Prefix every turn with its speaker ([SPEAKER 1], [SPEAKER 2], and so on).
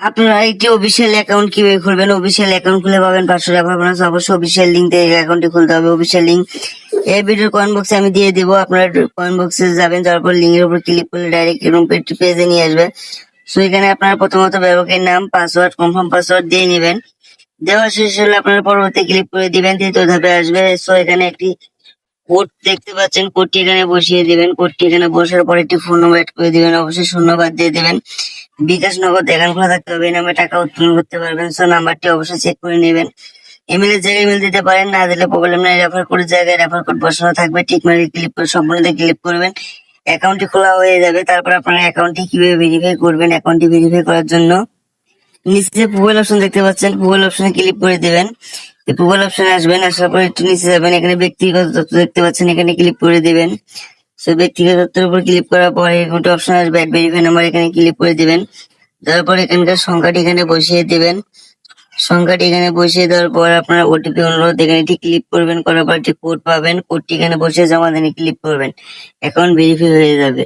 [SPEAKER 1] আপনারা একটি official account কিভাবে খুলবেন? অফিসিয়াল অ্যাকাউন্ট খুলে পাবেন 500 টাকা বোনাস। অবশ্যই অফিসিয়াল লিঙ্ক থেকে অ্যাকাউন্টটি খুলতে হবে। অফিসিয়াল লিঙ্ক এই ভিডিওর কমেন্ট বক্সে আমি দিয়ে দিব। আপনারা কমেন্ট বক্সে যাবেন, যাওয়ার পর লিঙ্কের উপর ক্লিক করলে ডাইরেক্ট এরকম পেজে নিয়ে আসবে। সো এখানে আপনারা প্রথমত ব্যবহারকারীর নাম, পাসওয়ার্ড, কনফার্ম পাসওয়ার্ড দিয়ে নেবেন। দেওয়া শেষ হলে আপনারা পরবর্তী ক্লিক করে দিবেন, তৃতীয় ধাপে আসবে। সো এখানে একটি কোড দেখতে পাচ্ছেন, কোডটি এখানে বসিয়ে দিবেন। কোডটি এখানে বসার পর একটি ফোন নম্বর অ্যাড করে দিবেন, অবশ্যই শূন্যবাদ দিয়ে দিবেন। বিকাশ নগদ অ্যাকাউন্ট খোলা থাকতে হবে, এই নামে টাকা উত্তোলন করতে পারবেন। সো নাম্বারটি অবশ্যই চেক করে নেবেন। ইমেলের জায়গায় ইমেল দিতে পারেন, না দিলে প্রবলেম নাই। রেফার কোডের জায়গায় রেফার কোড বসানো থাকবে, ঠিক মারি ক্লিক করে সম্পূর্ণতে ক্লিক করবেন। অ্যাকাউন্টটি খোলা হয়ে যাবে। তারপর আপনারা অ্যাকাউন্টটি কিভাবে ভেরিফাই করবেন? অ্যাকাউন্টটি ভেরিফাই করার জন্য নিচে প্রোফাইল অপশন দেখতে পাচ্ছেন, প্রোফাইল অপশনে ক্লিক করে দিবেন। প্রোফাইল অপশনে আসবেন, আসার পর একটু নিচে যাবেন, এখানে ব্যক্তিগত তথ্য দেখতে পাচ্ছেন, এখানে ক্লিক করে দিবেন। সো ব্যক্তিগত তথ্যের উপর ক্লিক করার পর এরকম একটা অপশন আসবে, অ্যাড ভেরিফাই নাম্বার, এখানে ক্লিক করে দিবেন। দেওয়ার পর এখানকার সংখ্যাটি এখানে বসিয়ে দিবেন। সংখ্যাটি এখানে বসিয়ে দেওয়ার পর আপনার ওটিপি অনুরোধ, এখানে ঠিক ক্লিক করবেন। করার পর একটি কোড পাবেন, কোডটি এখানে বসিয়ে জমা দেন, ক্লিক করবেন। অ্যাকাউন্ট ভেরিফাই হয়ে যাবে।